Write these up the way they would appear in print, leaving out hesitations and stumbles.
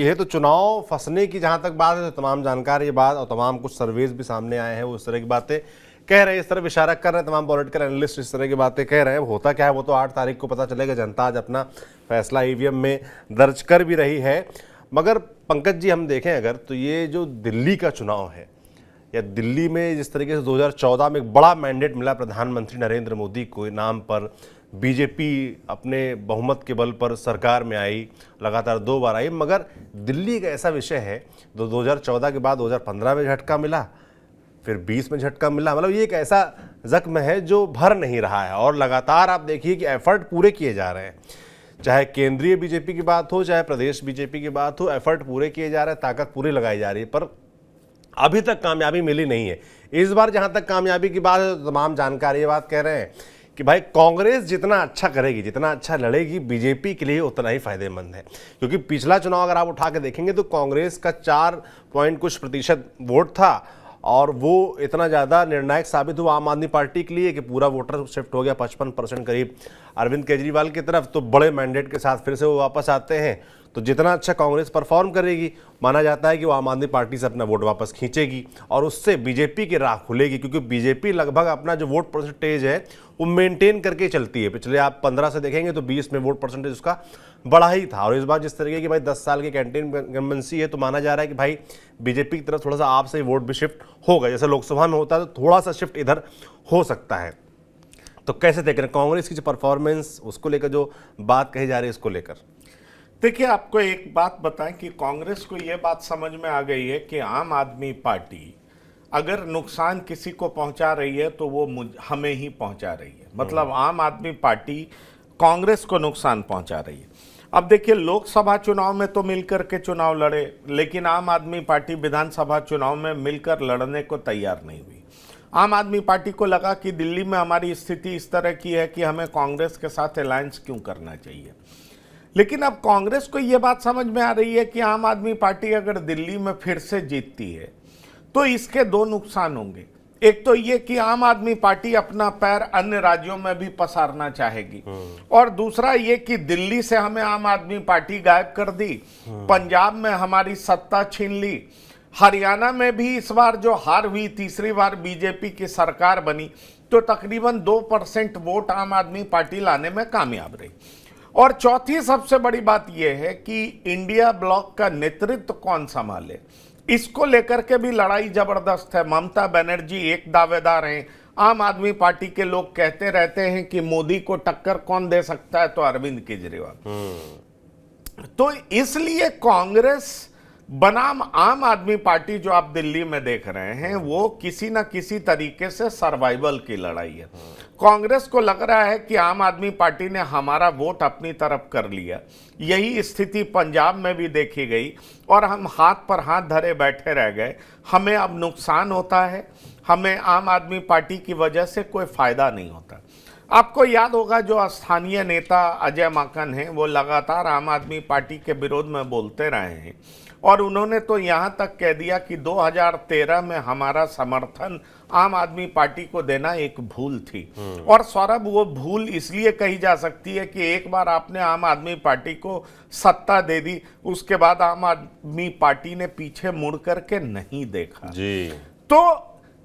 Party है। तो चुनाव फंसने की जहां तक बात है तो तमाम जानकार ये बात और तमाम कुछ सर्वेज भी सामने आए हैं, वो इस तरह की बातें कह रहे हैं, इस तरफ इशारा कर रहे हैं, तमाम पॉलिटिकल एनालिस्ट इस तरह की बातें कह रहे हैं। होता क्या है वो तो 8 तारीख को पता चलेगा। जनता आज अपना फैसला ईवीएम में दर्ज कर भी रही है। मगर पंकज जी हम देखें अगर तो ये जो दिल्ली का चुनाव है या दिल्ली में जिस तरीके से 2014 में एक बड़ा मैंडेट मिला प्रधानमंत्री नरेंद्र मोदी को नाम पर, बीजेपी अपने बहुमत के बल पर सरकार में आई, लगातार 2 बार आई, मगर दिल्ली एक ऐसा विषय है 2014 के बाद 2015 में झटका मिला, फिर 20 में झटका मिला। मतलब ये एक ऐसा जख्म है जो भर नहीं रहा है और लगातार आप देखिए कि एफर्ट पूरे किए जा रहे हैं, चाहे केंद्रीय बीजेपी की बात हो चाहे प्रदेश बीजेपी की बात हो, एफर्ट पूरे किए जा रहे हैं, ताकत पूरी लगाई जा रही है, पर अभी तक कामयाबी मिली नहीं है। इस बार जहां तक कामयाबी की बात है तो तमाम जानकार ये बात कह रहे हैं कि भाई कांग्रेस जितना अच्छा करेगी, जितना अच्छा लड़ेगी, बीजेपी के लिए उतना ही फायदेमंद है। क्योंकि पिछला चुनाव अगर आप उठा के देखेंगे तो कांग्रेस का 4 पॉइंट कुछ प्रतिशत वोट था और वो इतना ज़्यादा निर्णायक साबित हुआ आम आदमी पार्टी के लिए कि पूरा वोटर शिफ्ट हो गया 55% करीब अरविंद केजरीवाल की तरफ। तो बड़े मैंडेट के साथ फिर से वो वापस आते हैं, तो जितना अच्छा कांग्रेस परफॉर्म करेगी माना जाता है कि वो आम आदमी पार्टी से अपना वोट वापस खींचेगी और उससे बीजेपी की राह खुलेगी। क्योंकि बीजेपी लगभग अपना जो वोट परसेंटेज है वो मेंटेन करके चलती है। पिछले आप 15 से देखेंगे तो 20 में वोट परसेंटेज उसका बड़ा ही था और इस बार जिस तरीके की भाई 10 साल की कैंटीन इनकम्बेंसी है तो माना जा रहा है कि भाई बीजेपी की तरफ थोड़ा सा आपसे वोट भी शिफ्ट होगा। जैसे लोकसभा में होता है तो थोड़ा सा शिफ्ट इधर हो सकता है। तो कैसे देख रहे हैं कांग्रेस की जो परफॉर्मेंस, उसको लेकर जो बात कही जा रही है इसको लेकर? देखिए, आपको एक बात बताएं कि कांग्रेस को यह बात समझ में आ गई है कि आम आदमी पार्टी अगर नुकसान किसी को पहुंचा रही है तो वो हमें ही पहुंचा रही है। मतलब आम आदमी पार्टी कांग्रेस को नुकसान पहुंचा रही है। अब देखिए, लोकसभा चुनाव में तो मिलकर के चुनाव लड़े, लेकिन आम आदमी पार्टी विधानसभा चुनाव में मिलकर लड़ने को तैयार नहीं हुई। आम आदमी पार्टी को लगा कि दिल्ली में हमारी स्थिति इस तरह की है कि हमें कांग्रेस के साथ अलायंस क्यों करना चाहिए। लेकिन अब कांग्रेस को यह बात समझ में आ रही है कि आम आदमी पार्टी अगर दिल्ली में फिर से जीतती है तो इसके 2 नुकसान होंगे। एक तो ये कि आम आदमी पार्टी अपना पैर अन्य राज्यों में भी पसारना चाहेगी और दूसरा ये कि दिल्ली से हमें आम आदमी पार्टी गायब कर दी, पंजाब में हमारी सत्ता छीन ली, हरियाणा में भी इस बार जो हार हुई, तीसरी बार बीजेपी की सरकार बनी तो तकरीबन 2% वोट आम आदमी पार्टी लाने में कामयाब रही। और चौथी सबसे बड़ी बात यह है कि इंडिया ब्लॉक का नेतृत्व कौन संभाले, इसको लेकर के भी लड़ाई जबरदस्त है। ममता बनर्जी एक दावेदार हैं, आम आदमी पार्टी के लोग कहते रहते हैं कि मोदी को टक्कर कौन दे सकता है, तो अरविंद केजरीवाल। तो इसलिए कांग्रेस बनाम आम आदमी पार्टी जो आप दिल्ली में देख रहे हैं वो किसी ना किसी तरीके से सर्वाइवल की लड़ाई है। कांग्रेस को लग रहा है कि आम आदमी पार्टी ने हमारा वोट अपनी तरफ कर लिया। यही स्थिति पंजाब में भी देखी गई और हम हाथ पर हाथ धरे बैठे रह गए। हमें अब नुकसान होता है, हमें आम आदमी पार्टी की वजह से कोई फायदा नहीं होता। आपको याद होगा जो स्थानीय नेता अजय माकन हैं वो लगातार आम आदमी पार्टी के विरोध में बोलते रहे हैं और उन्होंने तो यहां तक कह दिया कि 2013 में हमारा समर्थन आम आदमी पार्टी को देना एक भूल थी। और सौरभ, वो भूल इसलिए कही जा सकती है कि एक बार आपने आम आदमी पार्टी को सत्ता दे दी, उसके बाद आम आदमी पार्टी ने पीछे मुड़ करके नहीं देखा जी। तो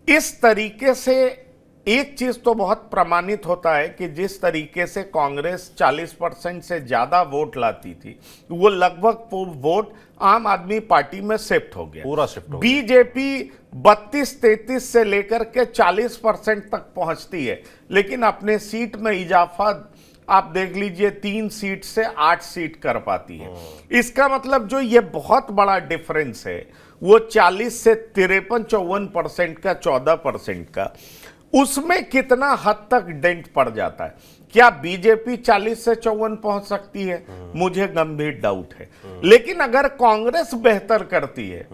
इस तरीके से एक चीज तो बहुत प्रमाणित होता है कि जिस तरीके से कांग्रेस 40% से ज्यादा वोट लाती थी वो लगभग वोट आम आदमी पार्टी में शिफ्ट हो गया, पूरा शिफ्ट हो गया। बीजेपी 32-33 से लेकर के 40% तक पहुंचती है, लेकिन अपने सीट में इजाफा आप देख लीजिए 3 सीट से 8 सीट कर पाती है। इसका मतलब जो ये बहुत बड़ा डिफरेंस है वो 40 से 53-54% का 14% का, उसमें कितना हद तक डेंट पड़ जाता है। क्या बीजेपी 40 से 54 पहुंच सकती है? मुझे गंभीर डाउट है। लेकिन अगर कांग्रेस बेहतर करती है,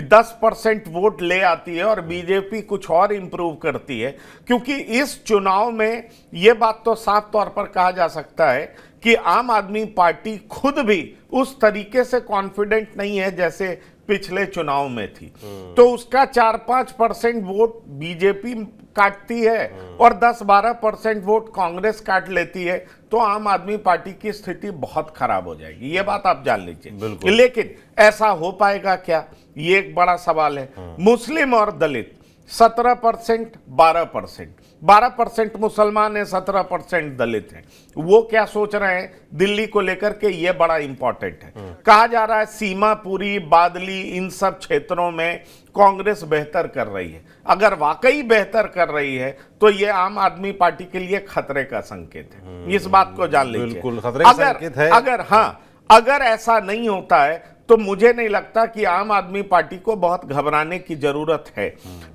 10% वोट ले आती है और बीजेपी कुछ और इंप्रूव करती है, क्योंकि इस चुनाव में यह बात तो साफ तौर पर कहा जा सकता है कि आम आदमी पार्टी खुद भी उस तरीके से कॉन्फिडेंट नहीं है जैसे पिछले चुनाव में थी। तो उसका 4-5% वोट बीजेपी काटती है और 10-12% वोट कांग्रेस काट लेती है, तो आम आदमी पार्टी की स्थिति बहुत खराब हो जाएगी। ये बात आप जान लीजिए। लेकिन ऐसा हो पाएगा क्या, ये एक बड़ा सवाल है। मुस्लिम और दलित 17%, 12%, 12% मुसलमान है, 17% दलित हैं। वो क्या सोच रहे हैं दिल्ली को लेकर के, ये बड़ा इंपॉर्टेंट है। कहा जा रहा है सीमापुरी, बादली, इन सब क्षेत्रों में कांग्रेस बेहतर कर रही है। अगर वाकई बेहतर कर रही है तो ये आम आदमी पार्टी के लिए खतरे का संकेत है। इस बात को जान लीजिए। बिल्कुल खतरे का संकेत है। अगर ऐसा नहीं होता है तो मुझे नहीं लगता कि आम आदमी पार्टी को बहुत घबराने की जरूरत है।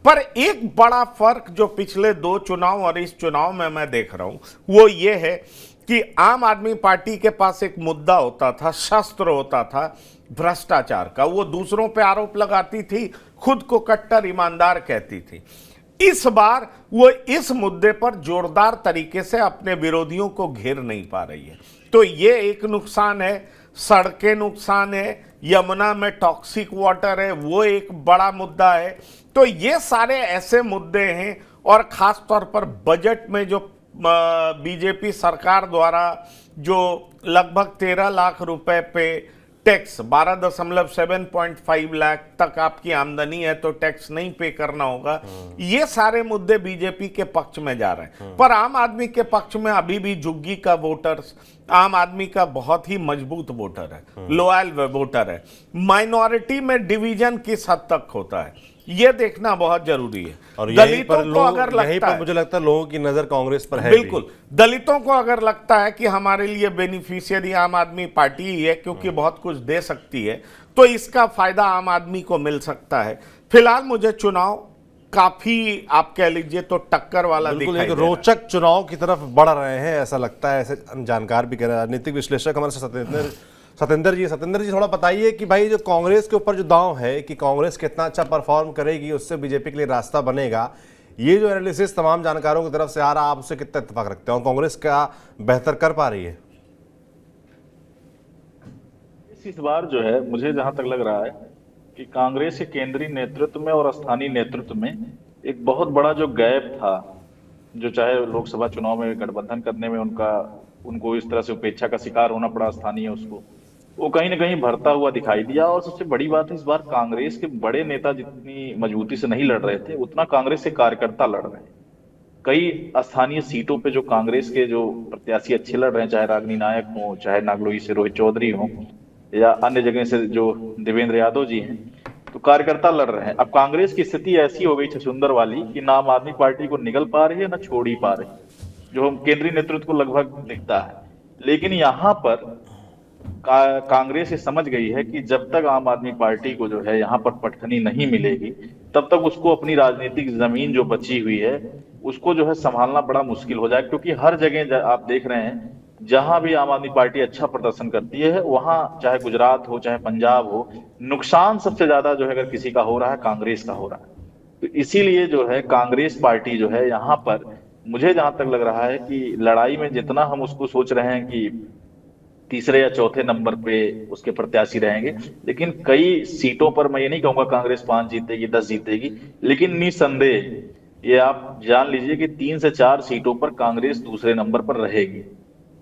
पर एक बड़ा फर्क जो पिछले 2 चुनाव और इस चुनाव में मैं देख रहा हूं वो ये है कि आम आदमी पार्टी के पास एक मुद्दा होता था, शस्त्र होता था भ्रष्टाचार का। वो दूसरों पे आरोप लगाती थी, खुद को कट्टर ईमानदार कहती थी। इस बार वो इस मुद्दे पर जोरदार तरीके से अपने विरोधियों को घेर नहीं पा रही है। तो ये एक नुकसान है। सड़कें नुकसान है, यमुना में टॉक्सिक वाटर है, वो एक बड़ा मुद्दा है। तो ये सारे ऐसे मुद्दे हैं। और खास तौर पर बजट में जो बीजेपी सरकार द्वारा जो लगभग 13 लाख रुपए पे टैक्स, 12.75 लाख तक आपकी आमदनी है तो टैक्स नहीं पे करना होगा, ये सारे मुद्दे बीजेपी के पक्ष में जा रहे हैं। पर आम आदमी के पक्ष में अभी भी झुग्गी का वोटर्स, आम आदमी का बहुत ही मजबूत वोटर है, लॉयल वोटर है। माइनॉरिटी में डिवीजन किस हद तक होता है ये देखना बहुत जरूरी है। और यहीं पर मुझे लगता है लोगों की नजर कांग्रेस पर है। बिल्कुल, दलितों को अगर लगता है कि हमारे लिए बेनिफिशियरी आम आदमी पार्टी ही है क्योंकि बहुत कुछ दे सकती है, तो इसका फायदा आम आदमी को मिल सकता है। फिलहाल मुझे चुनाव काफी, आप कह लीजिए तो टक्कर वाला दिखाई दे रहा है। रोचक चुनाव की तरफ बढ़ रहे हैं ऐसा लगता है, ऐसे जानकार भी कह रहे हैं। राजनीतिक विश्लेषक हमारे सतेंद्र जी थोड़ा बताइए कि भाई जो कांग्रेस के ऊपर जो दांव है कि कांग्रेस कितना अच्छा परफॉर्म करेगी उससे बीजेपी के लिए रास्ता बनेगा, ये जो एनालिसिस तमाम जानकारों की तरफ से आ रहा है, आप उससे कितना इत्तेफाक रखते हैं और कांग्रेस क्या बेहतर कर पा रही है? इस बार जो है मुझे जहां तक लग रहा है कि कांग्रेस के केंद्रीय नेतृत्व में और स्थानीय नेतृत्व में एक बहुत बड़ा जो गैप था, जो चाहे लोकसभा चुनाव में गठबंधन करने में उनको इस तरह से उपेक्षा का शिकार होना पड़ा स्थानीय उसको, वो कहीं ना कहीं भरता हुआ दिखाई दिया। और सबसे बड़ी बात है, इस बार कांग्रेस के बड़े नेता जितनी मजबूती से नहीं लड़ रहे थे उतना कांग्रेस के कार्यकर्ता लड़ रहे हैं। कई स्थानीय सीटों पे जो कांग्रेस के जो प्रत्याशी अच्छे लड़ रहे हैं, चाहे रागिनी नायक हो, चाहे नागलोई से रोहित चौधरी हो, या अन्य जगह से जो देवेंद्र यादव जी हैं, तो कार्यकर्ता लड़ रहे हैं। अब कांग्रेस की स्थिति ऐसी हो गई छछूंदर वाली कि ना आम आदमी पार्टी को निगल पा रही है ना छोड़ ही पा रही, जो केंद्रीय नेतृत्व को लगभग दिखता है। लेकिन यहाँ पर कांग्रेस ये समझ गई है कि जब तक आम आदमी पार्टी को जो है यहाँ पर पटखनी नहीं मिलेगी, तब तक उसको अपनी राजनीतिक जमीन जो बची हुई है उसको जो है संभालना बड़ा मुश्किल हो जाएगा। क्योंकि हर जगह आप देख रहे हैं जहां भी आम आदमी पार्टी अच्छा प्रदर्शन करती है, वहां चाहे गुजरात हो चाहे पंजाब हो, नुकसान सबसे ज्यादा जो है अगर किसी का हो रहा है कांग्रेस का हो रहा है। तो इसीलिए जो है कांग्रेस पार्टी जो है यहाँ पर, मुझे जहां तक लग रहा है कि लड़ाई में जितना हम उसको सोच रहे हैं कि तीसरे या चौथे नंबर पे उसके प्रत्याशी रहेंगे, लेकिन कई सीटों पर मैं ये नहीं कहूंगा कांग्रेस 5 जीतेगी 10 जीतेगी, लेकिन निसंदेह ये आप जान लीजिए कि 3 से 4 सीटों पर कांग्रेस दूसरे नंबर पर रहेगी।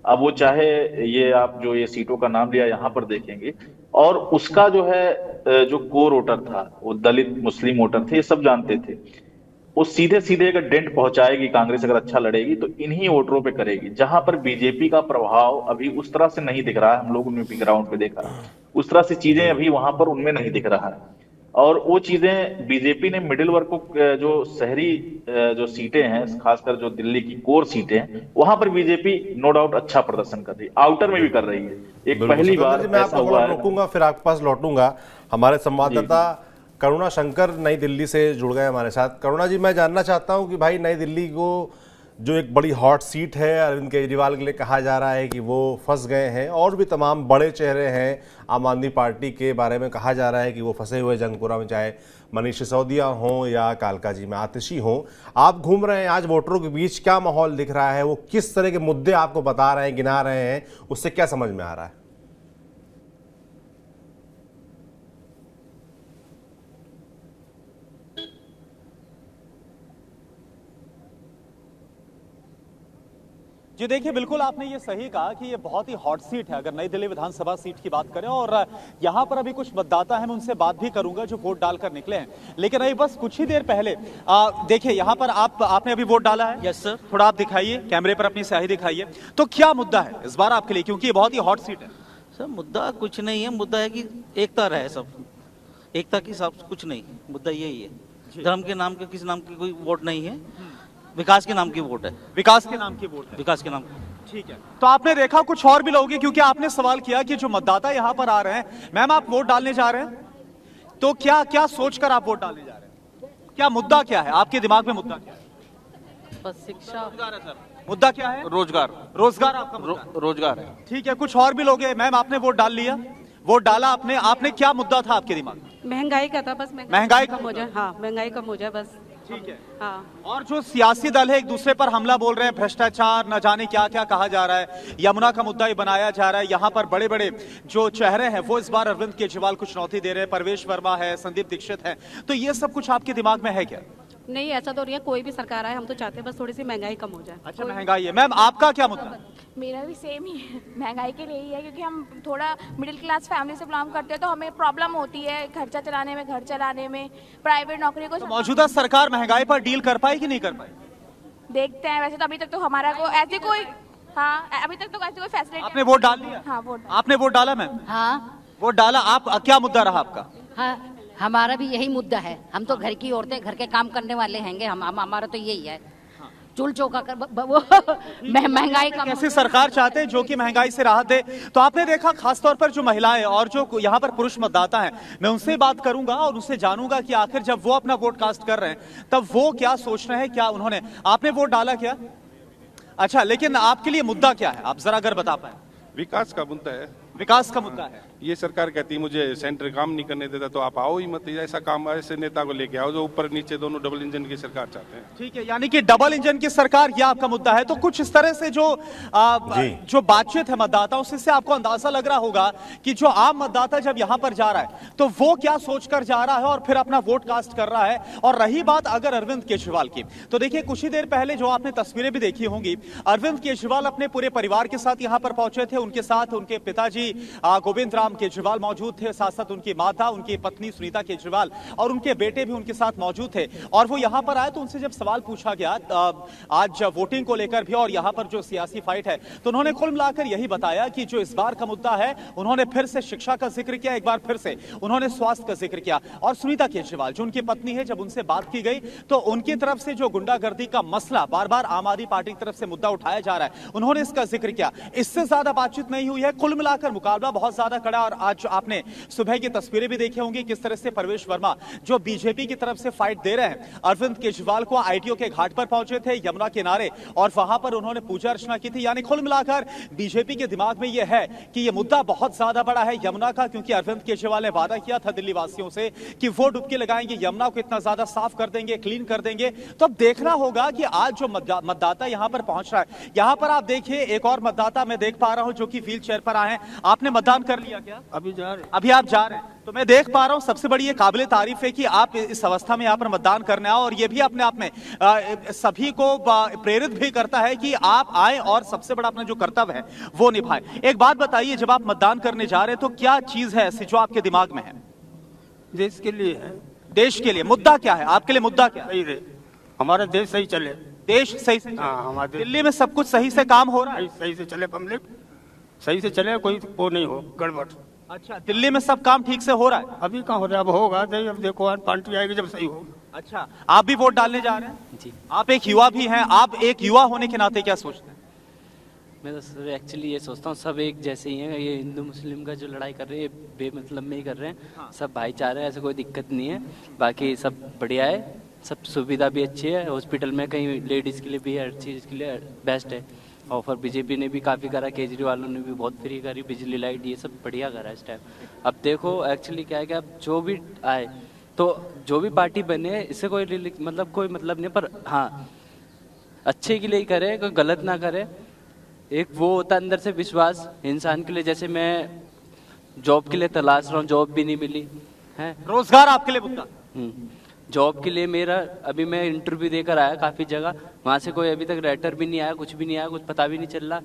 अब वो चाहे ये आप जो ये सीटों का नाम लिया यहाँ पर देखेंगे, और उसका जो है जो कोर वोटर था वो दलित मुस्लिम वोटर थे, ये सब जानते थे। वो सीधे सीधे अगर डेंट पहुंचाएगी कांग्रेस, अगर अच्छा लड़ेगी तो इन्हीं वोटरों पे करेगी। जहां पर बीजेपी का प्रभाव अभी उस तरह से नहीं दिख रहा है, हम लोग उनमें ग्राउंड पे देखा उस तरह से चीजें अभी वहां पर उनमें नहीं दिख रहा है। और वो चीजें बीजेपी ने मिडिल वर्ग को, जो शहरी जो सीटें हैं, खासकर जो दिल्ली की कोर सीटें हैं, वहां पर बीजेपी नो डाउट अच्छा प्रदर्शन कर रही है, आउटर में भी कर रही है। एक पहली बार मैं आपको रोकूंगा फिर आपके पास लौटूंगा। हमारे संवाददाता करुणा शंकर नई दिल्ली से जुड़ गए हमारे साथ। करुणा जी, मैं जानना चाहता हूं कि भाई नई दिल्ली को जो एक बड़ी हॉट सीट है, अरविंद केजरीवाल के लिए कहा जा रहा है कि वो फंस गए हैं, और भी तमाम बड़े चेहरे हैं आम आदमी पार्टी के बारे में कहा जा रहा है कि वो फंसे हुए जंगपुरा में, चाहे मनीष सिसोदिया हों या कालकाजी में आतिशी हों। आप घूम रहे हैं आज वोटरों के बीच, क्या माहौल दिख रहा है, वो किस तरह के मुद्दे आपको बता रहे हैं, गिना रहे हैं, उससे क्या समझ में आ रहा है? जी देखिए, बिल्कुल आपने ये सही कहा कि ये बहुत ही हॉट सीट है अगर नई दिल्ली विधानसभा सीट की बात करें, और यहाँ पर अभी कुछ मतदाता हैं, मैं उनसे बात भी करूंगा जो वोट डालकर निकले हैं। लेकिन अभी बस कुछ ही देर पहले देखिए यहाँ पर आपने अभी वोट डाला है। Yes sir. थोड़ा आप दिखाइए, कैमरे पर अपनी स्याही दिखाइए। तो क्या मुद्दा है इस बार आपके लिए, क्योंकि ये बहुत ही हॉट सीट है? सर मुद्दा कुछ नहीं है, मुद्दा है कि एकता रहे सब, एकता के हिसाब से कुछ नहीं, मुद्दा यही है। धर्म के नाम के किसी नाम की कोई वोट नहीं है, विकास के नाम की वोट है। विकास के नाम की वोट है। विकास के नाम की। ठीक है, तो आपने देखा कुछ और भी लोग हैं, क्योंकि आपने सवाल किया कि जो मतदाता यहाँ पर आ रहे हैं, मैम आप वोट डालने जा रहे हैं, तो क्या क्या सोचकर आप वोट डालने जा रहे हैं? क्या मुद्दा क्या है आपके दिमाग में? मुद्दा क्या है? बस शिक्षा, मुद्दा क्या है? रोजगार। रोजगार आपका मुद्दा है। रोजगार है। ठीक है, कुछ और भी लोग हैं। मैम आपने वोट डाल लिया, वोट डाला आपने क्या मुद्दा था आपके दिमाग में? महंगाई का था, बस महंगाई कम हो जाए। हाँ, महंगाई कम हो जाए बस। ठीक है। हाँ, और जो सियासी दल है एक दूसरे पर हमला बोल रहे हैं, भ्रष्टाचार, न जाने क्या क्या कहा जा रहा है, यमुना का मुद्दा ही बनाया जा रहा है। यहाँ पर बड़े बड़े जो चेहरे हैं वो इस बार अरविंद केजरीवाल को चुनौती दे रहे हैं, परवेश वर्मा है, संदीप दीक्षित है। तो ये सब कुछ आपके दिमाग में है क्या? नहीं ऐसा तो नहीं है, कोई भी सरकार आए हम तो चाहते हैं बस थोड़ी सी महंगाई कम हो जाए। अच्छा, महंगाई है। मैम आपका क्या मुद्दा? मेरा भी सेम ही है, महंगाई के लिए ही है, क्योंकि हम थोड़ा मिडिल क्लास फैमिली से बिलोंग करते हैं, तो हमें प्रॉब्लम होती है खर्चा चलाने में, घर चलाने में, प्राइवेट नौकरी को। तो मौजूदा सरकार महंगाई पर डील कर पाई कि नहीं कर पाई? देखते हैं, वैसे तो अभी तक तो हमारा को ऐसी कोई, हाँ अभी तक तो ऐसी कोई फैसिलिटी। आपने वोट डाल लिया? हाँ वोट। आपने वोट डाला मैम? हाँ वोट डाला। आप क्या मुद्दा रहा आपका? हाँ, हमारा भी यही मुद्दा है। हम तो घर की औरतें, घर के काम करने वाले हैंगे, हमारा तो यही है, चूल चौका कर वो महंगाई का। कैसी सरकार चाहते हैं जो कि महंगाई से राहत दे? तो आपने देखा खासतौर पर जो महिलाएं और जो यहाँ पर पुरुष मतदाता हैं, मैं उनसे बात करूंगा और उनसे जानूंगा कि आखिर जब वो अपना वोट कास्ट कर रहे हैं तब वो क्या सोच रहे हैं, क्या उन्होंने। आपने वोट डाला क्या? अच्छा, लेकिन आपके लिए मुद्दा क्या है, आप जरा अगर बता पाए। विकास का मुद्दा है। विकास का मुद्दा है। ये सरकार कहती है मुझे सेंटर काम नहीं करने देता, तो आप आओ ही मत, ऐसा काम ऐसे नेता को लेके आओ जो ऊपर नीचे दोनों डबल इंजन की सरकार चाहते हैं। ठीक है, यानी कि डबल इंजन की सरकार, ये आपका मुद्दा है। तो कुछ इस तरह से जो बातचीत है मतदाताओं से, इससे आपको अंदाजा लग रहा होगा कि जो आम मतदाता जब यहां पर जा रहा है तो वो क्या सोचकर जा रहा है और फिर अपना वोट कास्ट कर रहा है। और रही बात अगर अरविंद केजरीवाल की, तो देखिए कुछ ही देर पहले जो आपने तस्वीरें भी देखी होंगी, अरविंद केजरीवाल अपने पूरे परिवार के साथ यहां पर पहुंचे थे। उनके साथ उनके पिताजी गोविंद राम केजरीवाल मौजूद थे, साथ साथ उनकी माता, उनकी पत्नी सुनीता केजरीवाल और उनके बेटे भी उनके साथ मौजूद थे। और वो यहां पर आए तो उनसे जब सवाल पूछा गया आज वोटिंग को लेकर भी और यहां पर जो सियासी फाइट है, तो उन्होंने कुल मिलाकर यही बताया कि जो इस बार का मुद्दा है, उन्होंने फिर से शिक्षा का जिक्र किया, एक बार फिर से उन्होंने स्वास्थ्य का जिक्र किया। और सुनीता केजरीवाल जो उनकी पत्नी है, जब उनसे बात की गई तो उनकी तरफ से जो गुंडागर्दी का मसला बार बार आम आदमी पार्टी की तरफ से मुद्दा उठाया जा रहा है, उन्होंने इसका जिक्र किया। इससे ज्यादा बातचीत नहीं हुई है। कुल मिलाकर मुकाबला बहुत ज्यादा कड़ा। और आज आपने सुबह की तस्वीरें भी देखी होंगी किस तरह से परवेश वर्मा जो बीजेपी की तरफ से फाइट दे रहे हैं, अरविंद केजरीवाल को आईटीओ के घाट पर पहुंचे थे, यमुना किनारे, और वहां पर उन्होंने पूजा अर्चना की थी। यानी कुल मिलाकर बीजेपी के दिमाग में यह है कि यह मुद्दा बहुत ज्यादा बड़ा है यमुना का, क्योंकि अरविंद केजरीवाल ने वादा किया था दिल्ली वासियों से कि वो डुबकी लगाएंगे, यमुना को इतना ज्यादा साफ कर देंगे, क्लीन कर देंगे। तो अब देखना होगा कि आज जो मतदाता यहां पर पहुंच रहा है, यहां पर आप देखिए एक और मतदाता मैं देख पा रहा हूं जो कि व्हील चेयर पर आए हैं। आपने मतदान कर लिया क्या? अभी आप जा रहे हैं, तो मैं देख पा रहा हूं सबसे बड़ी ये काबिले तारीफ है कि आप इस अवस्था में यहाँ पर मतदान करने आओ, और ये भी अपने आप में सभी को प्रेरित भी करता है कि आप आए और सबसे बड़ा अपना जो कर्तव्य है वो निभाएं। एक बात बताइए, जब आप मतदान करने जा रहे हैं तो क्या चीज है ऐसी जो आपके दिमाग में है? देश के लिए है। देश के लिए मुद्दा क्या है आपके लिए? मुद्दा क्या है? सही रहे, हमारा देश सही चले। देश सही से हाँ, हमारे दिल्ली में सब कुछ सही से काम हो रहा है? सही से चले, पब्लिक सही से चले, कोई वो नहीं हो गड़बड़। अच्छा, दिल्ली में सब काम ठीक से हो रहा है? अभी कहाँ हो रहा है, अब होगा। अब देखो आज पार्टी आएगी जब सही हो। अच्छा, आप भी वोट डालने जा रहे हैं? जी। आप एक युवा भी हैं, आप एक युवा होने के नाते क्या सोचते हैं? मैं तो सर एक्चुअली ये सोचता हूँ सब एक जैसे ही हैं। ये हिंदू मुस्लिम का जो लड़ाई कर रहे हैं ये बेमतलब में ही कर रहे हैं। हाँ। सब भाईचारा है, ऐसे कोई दिक्कत नहीं है। बाकी सब बढ़िया है, सब सुविधा भी अच्छी है। हॉस्पिटल में कहीं लेडीज़ के लिए भी हर चीज़ के लिए बेस्ट है। ऑफर बीजेपी ने भी काफ़ी करा, केजरीवाल ने भी बहुत फ्री करी, बिजली लाइट ये सब बढ़िया करा इस टाइम। अब देखो एक्चुअली क्या है कि अब जो भी आए तो जो भी पार्टी बने इससे कोई मतलब नहीं, पर हाँ अच्छे के लिए ही करे, कोई गलत ना करे। एक वो होता है अंदर से विश्वास इंसान के लिए। जैसे मैं जॉब के लिए तलाश रहा हूँ, जॉब भी नहीं मिली है। रोजगार आपके लिए मुद्दा? जॉब के लिए मेरा अभी मैं इंटरव्यू देकर आया काफ़ी जगह, वहाँ से कोई अभी तक लेटर भी नहीं आया, कुछ भी नहीं आया, कुछ पता भी नहीं चल रहा।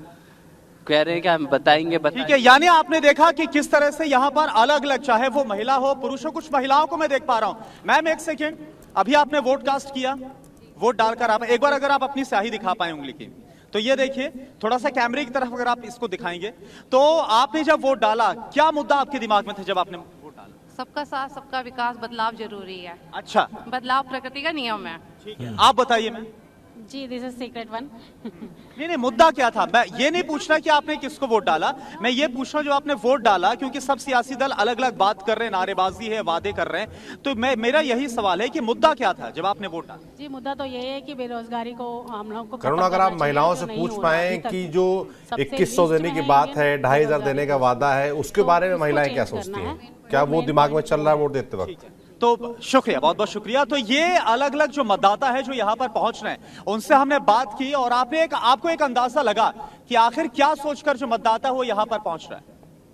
कह रहे हैं कि हम बताएंगे ठीक है, यानी आपने देखा कि किस तरह से यहाँ पर अलग अलग, चाहे वो महिला हो पुरुष हो, कुछ महिलाओं को मैं देख पा रहा हूं। मैम एक सेकेंड, अभी आपने वोट कास्ट किया, वोट डालकर आप एक बार अगर आप अपनी स्याही दिखा पाए उंगली की, तो ये देखिए थोड़ा सा कैमरे की तरफ अगर आप इसको दिखाएंगे, तो आपने जब वोट डाला क्या मुद्दा आपके दिमाग में था जब आपने वोट डाला? सबका साथ सबका विकास, बदलाव जरूरी है। अच्छा, बदलाव प्रकृति का नियम है। ठीक है, आप बताइए मैम। जी, दिस इज सीक्रेट वन। नहीं, मुद्दा क्या था? मैं ये नहीं पूछना कि आपने किसको वोट डाला, मैं ये पूछ रहा हूं जो आपने वोट डाला, क्योंकि सब सियासी दल अलग अलग बात कर रहे हैं, नारेबाजी है, वादे कर रहे हैं, तो मेरा यही सवाल है कि मुद्दा क्या था जब आपने वोट डाला? जी, मुद्दा तो ये है कि बेरोजगारी को हम लोग को करुणा, अगर आप महिलाओं से पूछ पाए कि जो 2100 देने की बात है, 2500 देने का वादा है, उसके बारे में महिलाएं क्या सोचती हैं? क्या वो दिमाग में चल रहा है वोट देते वक्त? तो शुक्रिया, बहुत बहुत शुक्रिया। तो ये अलग अलग जो मतदाता है जो यहाँ पर पहुंच रहे हैं, उनसे हमने बात की और आपको एक अंदाजा लगा कि आखिर क्या सोचकर जो मतदाता है वो यहाँ पर पहुंच रहा है।